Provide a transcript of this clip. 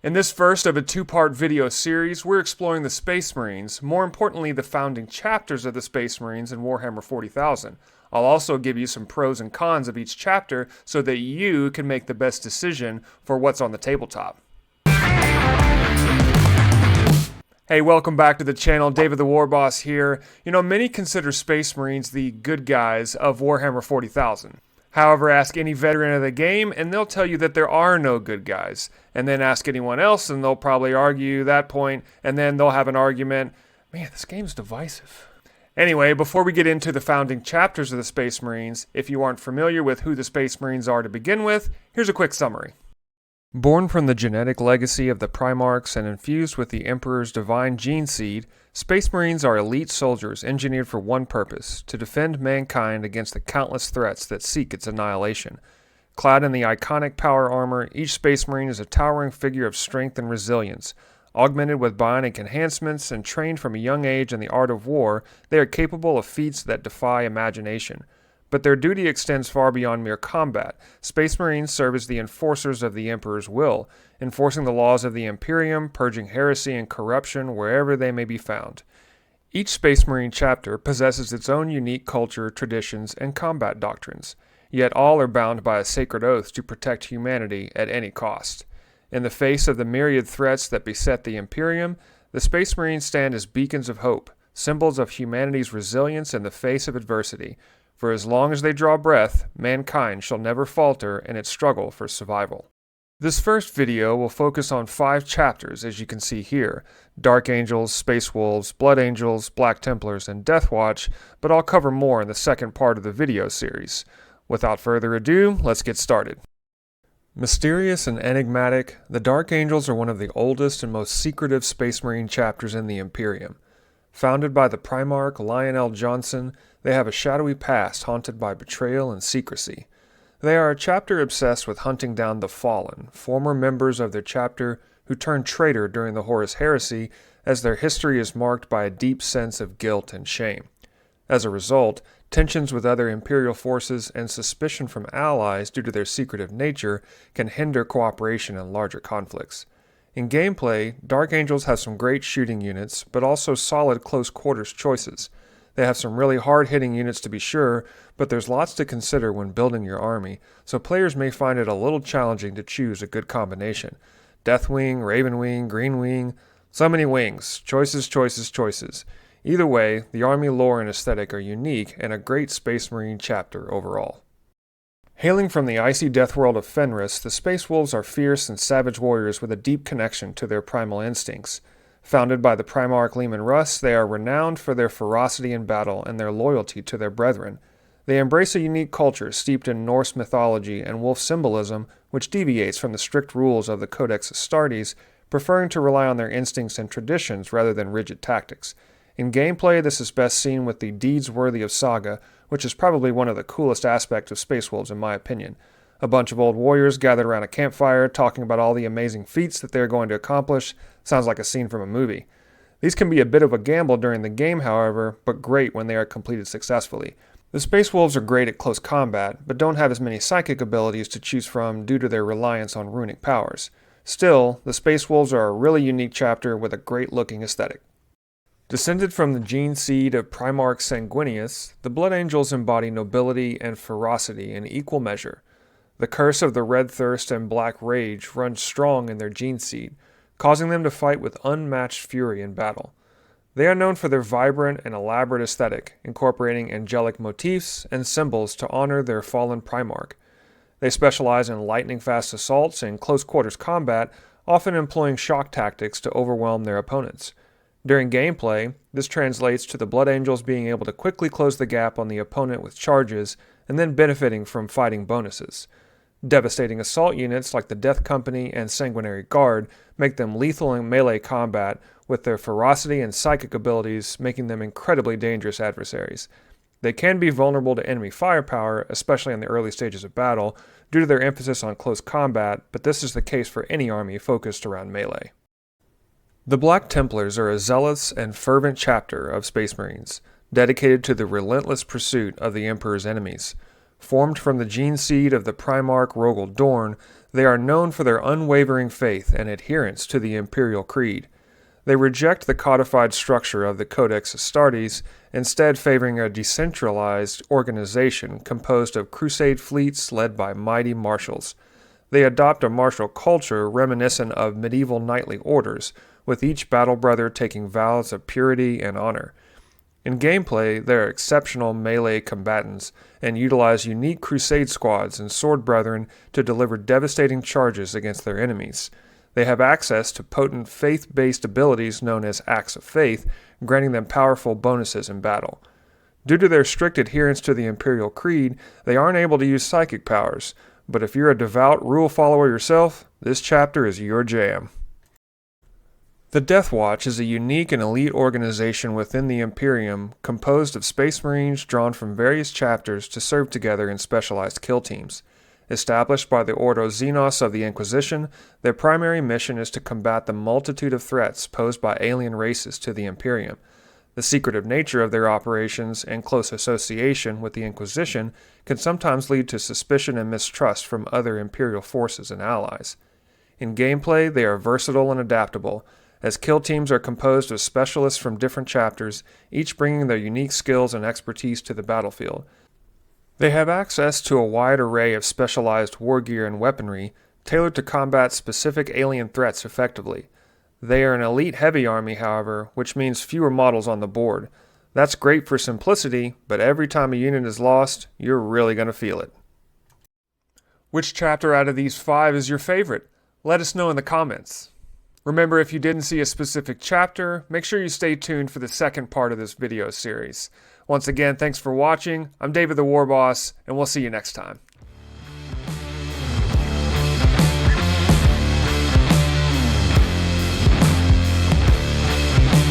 In this first of a two-part video series, we're exploring the Space Marines, more importantly the founding chapters of the Space Marines in Warhammer 40,000. I'll also give you some pros and cons of each chapter so that you can make the best decision for what's on the tabletop. Hey, welcome back to the channel. David the War Boss here. You know, many consider Space Marines the good guys of Warhammer 40,000. However, ask any veteran of the game and they'll tell you that there are no good guys. And then ask anyone else and they'll probably argue that point, and then they'll have an argument. Man, this game's divisive. Anyway, before we get into the founding chapters of the Space Marines, if you aren't familiar with who the Space Marines are to begin with, here's a quick summary. Born from the genetic legacy of the Primarchs and infused with the Emperor's divine gene seed, Space Marines are elite soldiers engineered for one purpose: to defend mankind against the countless threats that seek its annihilation. Clad in the iconic power armor, each Space Marine is a towering figure of strength and resilience. Augmented with bionic enhancements and trained from a young age in the art of war, they are capable of feats that defy imagination. But their duty extends far beyond mere combat. Space Marines serve as the enforcers of the Emperor's will, enforcing the laws of the Imperium, purging heresy and corruption wherever they may be found. Each Space Marine chapter possesses its own unique culture, traditions, and combat doctrines, yet all are bound by a sacred oath to protect humanity at any cost. In the face of the myriad threats that beset the Imperium, the Space Marines stand as beacons of hope, symbols of humanity's resilience in the face of adversity. For as long as they draw breath, mankind shall never falter in its struggle for survival. This first video will focus on 5 chapters, as you can see here: Dark Angels, Space Wolves, Blood Angels, Black Templars, and Deathwatch, but I'll cover more in the second part of the video series. Without further ado, let's get started. Mysterious and enigmatic, the Dark Angels are one of the oldest and most secretive Space Marine chapters in the Imperium. Founded by the Primarch Lionel Johnson, they have a shadowy past haunted by betrayal and secrecy. They are a chapter obsessed with hunting down the fallen, former members of their chapter who turned traitor during the Horus Heresy, as their history is marked by a deep sense of guilt and shame. As a result, tensions with other Imperial forces and suspicion from allies due to their secretive nature can hinder cooperation in larger conflicts. In gameplay, Dark Angels have some great shooting units, but also solid close quarters choices. They have some really hard-hitting units to be sure, but there's lots to consider when building your army, so players may find it a little challenging to choose a good combination. Deathwing, Ravenwing, Greenwing, so many wings, choices, choices, choices. Either way, the army lore and aesthetic are unique and a great Space Marine chapter overall. Hailing from the icy death world of Fenris, the Space Wolves are fierce and savage warriors with a deep connection to their primal instincts. Founded by the Primarch Leman Russ, they are renowned for their ferocity in battle and their loyalty to their brethren. They embrace a unique culture steeped in Norse mythology and wolf symbolism, which deviates from the strict rules of the Codex Astartes, preferring to rely on their instincts and traditions rather than rigid tactics. In gameplay, this is best seen with the Deeds Worthy of Saga, which is probably one of the coolest aspects of Space Wolves in my opinion. A bunch of old warriors gathered around a campfire talking about all the amazing feats that they're going to accomplish. Sounds like a scene from a movie. These can be a bit of a gamble during the game, however, but great when they are completed successfully. The Space Wolves are great at close combat, but don't have as many psychic abilities to choose from due to their reliance on runic powers. Still, the Space Wolves are a really unique chapter with a great looking aesthetic. Descended from the gene seed of Primarch Sanguinius, the Blood Angels embody nobility and ferocity in equal measure. The curse of the Red Thirst and Black Rage runs strong in their gene seed, causing them to fight with unmatched fury in battle. They are known for their vibrant and elaborate aesthetic, incorporating angelic motifs and symbols to honor their fallen Primarch. They specialize in lightning-fast assaults and close-quarters combat, often employing shock tactics to overwhelm their opponents. During gameplay, this translates to the Blood Angels being able to quickly close the gap on the opponent with charges, and then benefiting from fighting bonuses. Devastating assault units like the Death Company and Sanguinary Guard make them lethal in melee combat, with their ferocity and psychic abilities making them incredibly dangerous adversaries. They can be vulnerable to enemy firepower, especially in the early stages of battle, due to their emphasis on close combat, but this is the case for any army focused around melee. The Black Templars are a zealous and fervent chapter of Space Marines, dedicated to the relentless pursuit of the Emperor's enemies. Formed from the gene seed of the Primarch Rogel Dorn, They are known for their unwavering faith and adherence to the Imperial Creed. They reject the codified structure of the Codex Astartes, instead favoring a decentralized organization composed of crusade fleets led by mighty marshals. They adopt a martial culture reminiscent of medieval knightly orders, with each battle brother taking vows of purity and honor. In gameplay, they are exceptional melee combatants and utilize unique crusade squads and sword brethren to deliver devastating charges against their enemies. They have access to potent faith-based abilities known as Acts of Faith, granting them powerful bonuses in battle. Due to their strict adherence to the Imperial Creed, they aren't able to use psychic powers, but if you're a devout rule follower yourself, this chapter is your jam. The Deathwatch is a unique and elite organization within the Imperium composed of Space Marines drawn from various chapters to serve together in specialized kill teams. Established by the Ordo Xenos of the Inquisition, their primary mission is to combat the multitude of threats posed by alien races to the Imperium. The secretive nature of their operations and close association with the Inquisition can sometimes lead to suspicion and mistrust from other Imperial forces and allies. In gameplay, they are versatile and adaptable, as kill teams are composed of specialists from different chapters, each bringing their unique skills and expertise to the battlefield. They have access to a wide array of specialized war gear and weaponry, tailored to combat specific alien threats effectively. They are an elite heavy army, however, which means fewer models on the board. That's great for simplicity, but every time a unit is lost, you're really going to feel it. Which chapter out of these 5 is your favorite? Let us know in the comments. Remember, if you didn't see a specific chapter, make sure you stay tuned for the second part of this video series. Once again, thanks for watching. I'm David the War Boss, and we'll see you next time.